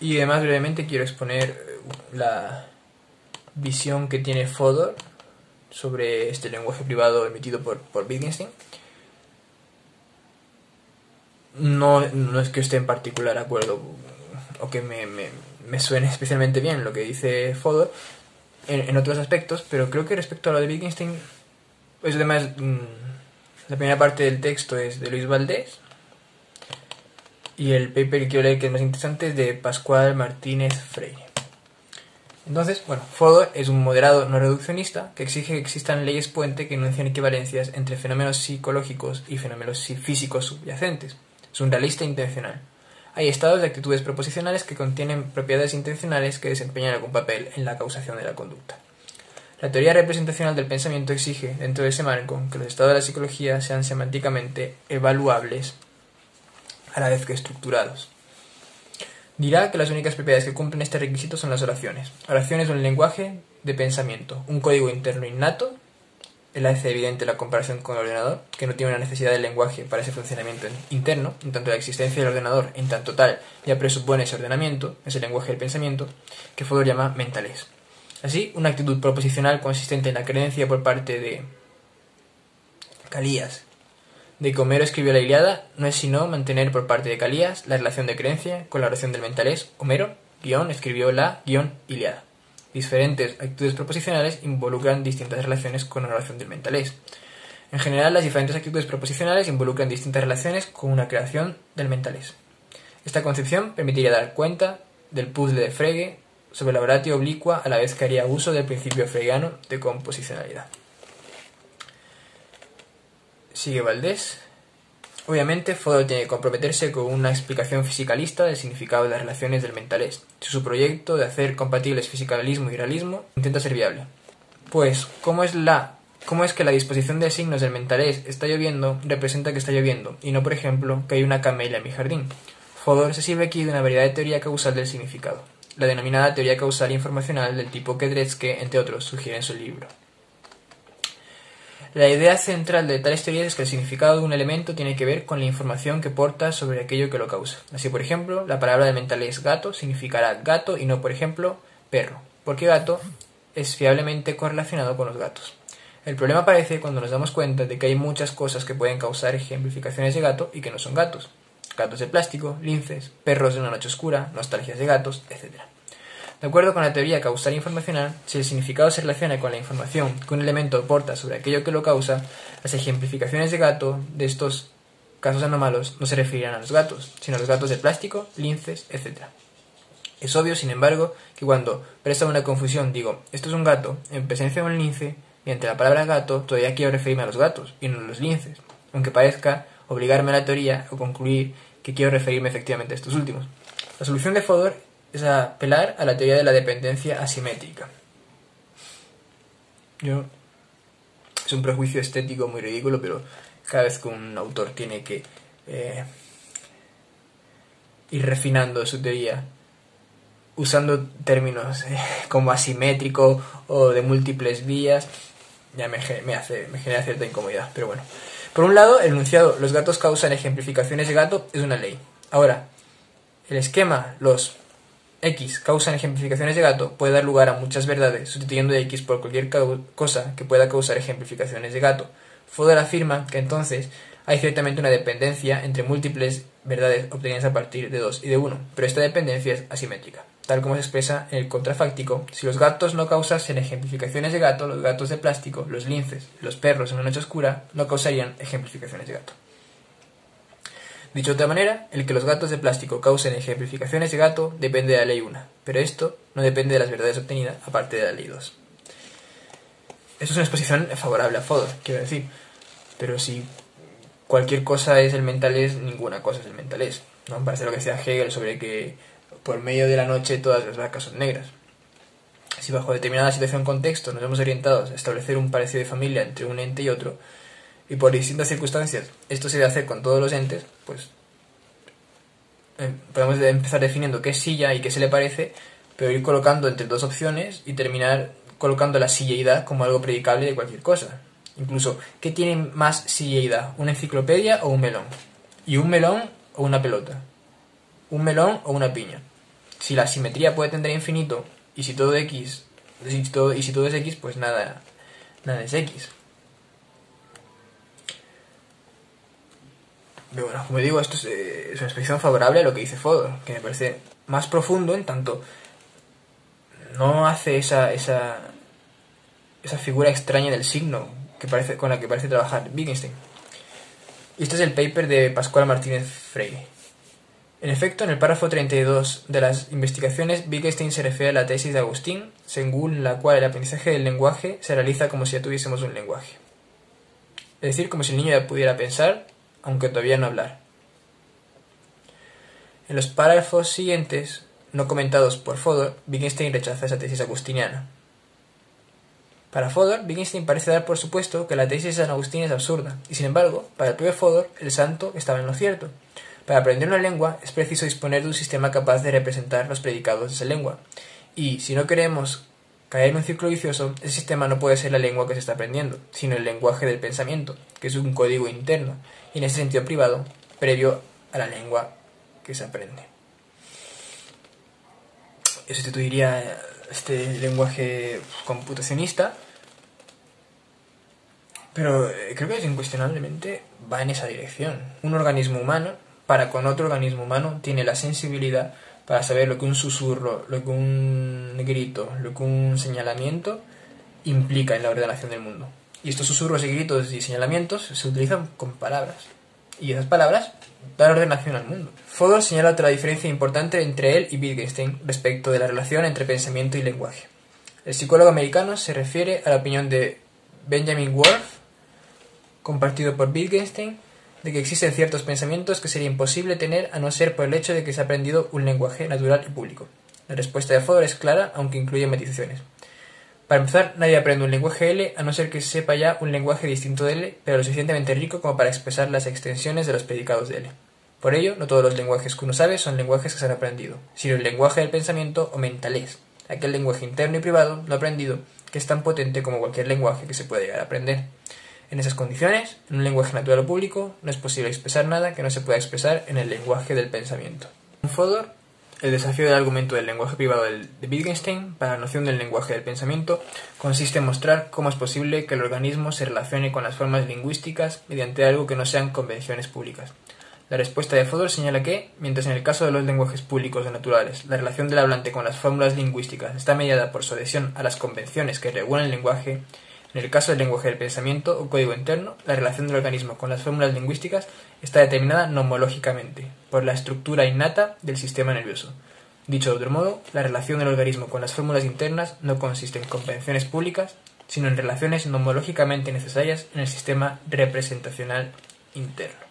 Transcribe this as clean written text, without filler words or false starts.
Y además brevemente quiero exponer la visión que tiene Fodor sobre este lenguaje privado emitido por Wittgenstein. No es que esté en particular de acuerdo o que me suene especialmente bien lo que dice Fodor en otros aspectos, pero creo que respecto a lo de Wittgenstein, pues además la primera parte del texto es de Luis Valdés y el paper que quiero leer, que es más interesante, es de Pascual Martínez Freire. Entonces, bueno, Fodor es un moderado no reduccionista que exige que existan leyes puente que enuncien equivalencias entre fenómenos psicológicos y fenómenos físicos subyacentes. Es un realista intencional. Hay estados de actitudes proposicionales que contienen propiedades intencionales que desempeñan algún papel en la causación de la conducta. La teoría representacional del pensamiento exige, dentro de ese marco, que los estados de la psicología sean semánticamente evaluables a la vez que estructurados. Dirá que las únicas propiedades que cumplen este requisito son las oraciones. Oraciones son un lenguaje de pensamiento, un código interno innato. Él hace evidente la comparación con el ordenador, que no tiene una necesidad del lenguaje para ese funcionamiento interno, en tanto la existencia del ordenador, en tanto tal, ya presupone ese ordenamiento, ese lenguaje del pensamiento, que Fodor llama mentales. Así, una actitud proposicional consistente en la creencia por parte de Calías de que Homero escribió la Ilíada no es sino mantener por parte de Calías la relación de creencia con la oración del mentalés. Homero, escribió la Ilíada. Diferentes actitudes proposicionales involucran distintas relaciones con la oración del mentalés. En general, las diferentes actitudes proposicionales involucran distintas relaciones con una creación del mentalés. Esta concepción permitiría dar cuenta del puzzle de Frege sobre la oratio oblicua, a la vez que haría uso del principio fregiano de composicionalidad. Sigue Valdés. Obviamente, Fodor tiene que comprometerse con una explicación fisicalista del significado de las relaciones del mentalés, si su proyecto de hacer compatibles fisicalismo y realismo intenta ser viable. Pues, ¿cómo es que la disposición de signos del mentalés está lloviendo representa que está lloviendo, y no, por ejemplo, que hay una camelia en mi jardín? Fodor se sirve aquí de una variedad de teoría causal del significado, la denominada teoría causal informacional del tipo que Dretske, entre otros, sugiere en su libro. La idea central de tales teorías es que el significado de un elemento tiene que ver con la información que porta sobre aquello que lo causa. Así, por ejemplo, la palabra del mentalés gato significará gato y no, por ejemplo, perro, porque gato es fiablemente correlacionado con los gatos. El problema aparece cuando nos damos cuenta de que hay muchas cosas que pueden causar ejemplificaciones de gato y que no son gatos. Gatos de plástico, linces, perros de una noche oscura, nostalgias de gatos, etc. De acuerdo con la teoría causal informacional, si el significado se relaciona con la información que un elemento aporta sobre aquello que lo causa, las ejemplificaciones de gato de estos casos anómalos no se referirán a los gatos, sino a los gatos de plástico, linces, etc. Es obvio, sin embargo, que cuando presta una confusión digo, esto es un gato, en presencia de un lince, mediante la palabra gato todavía quiero referirme a los gatos y no a los linces, aunque parezca obligarme a la teoría o concluir que quiero referirme efectivamente a estos últimos. La solución de Fodor es apelar a la teoría de la dependencia asimétrica. Es un prejuicio estético muy ridículo, pero cada vez que un autor tiene que ir refinando su teoría usando términos como asimétrico o de múltiples vías, ya me genera cierta incomodidad, pero bueno. Por un lado, el enunciado los gatos causan ejemplificaciones de gato es una ley. Ahora, el esquema los X causan ejemplificaciones de gato puede dar lugar a muchas verdades, sustituyendo X por cualquier cosa que pueda causar ejemplificaciones de gato. Fodor afirma que entonces hay ciertamente una dependencia entre múltiples verdades obtenidas a partir de 2 y de 1, pero esta dependencia es asimétrica. Tal como se expresa en el contrafáctico, si los gatos no causasen ejemplificaciones de gato, los gatos de plástico, los linces, los perros en una noche oscura no causarían ejemplificaciones de gato. Dicho de otra manera, el que los gatos de plástico causen ejemplificaciones de gato depende de la ley 1, pero esto no depende de las verdades obtenidas aparte de la ley 2. Esto es una exposición favorable a Fodor, quiero decir, pero si cualquier cosa es el mentalés, ninguna cosa es el mentalés, ¿no? Parece lo que decía Hegel sobre que por medio de la noche todas las vacas son negras. Si bajo determinada situación o contexto nos vemos orientados a establecer un parecido de familia entre un ente y otro, y por distintas circunstancias esto se debe hacer con todos los entes, pues podemos empezar definiendo qué es silla y qué se le parece, pero ir colocando entre dos opciones y terminar colocando la silleidad como algo predicable de cualquier cosa. Incluso, ¿qué tiene más silleidad? ¿Una enciclopedia o un melón? ¿Y un melón o una pelota? ¿Un melón o una piña? Si la simetría puede tender a infinito, y si todo es X, pues nada es X. Pero bueno, como digo, esto es una expresión favorable a lo que dice Fodor, que me parece más profundo en tanto no hace esa figura extraña del signo con la que parece trabajar Wittgenstein. Y este es el paper de Pascual Martínez Freire. En efecto, en el párrafo 32 de las investigaciones, Wittgenstein se refiere a la tesis de Agustín, según la cual el aprendizaje del lenguaje se realiza como si ya tuviésemos un lenguaje. Es decir, como si el niño ya pudiera pensar, aunque todavía no hablar. En los párrafos siguientes, no comentados por Fodor, Wittgenstein rechaza esa tesis agustiniana. Para Fodor, Wittgenstein parece dar por supuesto que la tesis de San Agustín es absurda, y sin embargo, para el propio Fodor, el santo estaba en lo cierto. Para aprender una lengua es preciso disponer de un sistema capaz de representar los predicados de esa lengua, y si no queremos caer en un círculo vicioso, ese sistema no puede ser la lengua que se está aprendiendo, sino el lenguaje del pensamiento, que es un código interno, y en ese sentido privado, previo a la lengua que se aprende. Yo sustituiría este lenguaje computacionista, pero creo que incuestionablemente va en esa dirección. Un organismo humano, para con otro organismo humano, tiene la sensibilidad para saber lo que un susurro, lo que un grito, lo que un señalamiento implica en la ordenación del mundo. Y estos susurros y gritos y señalamientos se utilizan con palabras. Y esas palabras dan ordenación al mundo. Fodor señala otra diferencia importante entre él y Wittgenstein respecto de la relación entre pensamiento y lenguaje. El psicólogo americano se refiere a la opinión de Benjamin Worth, compartido por Wittgenstein, de que existen ciertos pensamientos que sería imposible tener a no ser por el hecho de que se ha aprendido un lenguaje natural y público. La respuesta de Fodor es clara, aunque incluye matizaciones. Para empezar, nadie aprende un lenguaje L a no ser que sepa ya un lenguaje distinto de L, pero lo suficientemente rico como para expresar las extensiones de los predicados de L. Por ello, no todos los lenguajes que uno sabe son lenguajes que se han aprendido, sino el lenguaje del pensamiento o mentalés, aquel lenguaje interno y privado, no aprendido, que es tan potente como cualquier lenguaje que se puede llegar a aprender. En esas condiciones, en un lenguaje natural o público, no es posible expresar nada que no se pueda expresar en el lenguaje del pensamiento. En Fodor, el desafío del argumento del lenguaje privado de Wittgenstein para la noción del lenguaje del pensamiento consiste en mostrar cómo es posible que el organismo se relacione con las formas lingüísticas mediante algo que no sean convenciones públicas. La respuesta de Fodor señala que, mientras en el caso de los lenguajes públicos o naturales, la relación del hablante con las fórmulas lingüísticas está mediada por su adhesión a las convenciones que regulan el lenguaje, en el caso del lenguaje del pensamiento o código interno, la relación del organismo con las fórmulas lingüísticas está determinada nomológicamente, por la estructura innata del sistema nervioso. Dicho de otro modo, la relación del organismo con las fórmulas internas no consiste en convenciones públicas, sino en relaciones nomológicamente necesarias en el sistema representacional interno.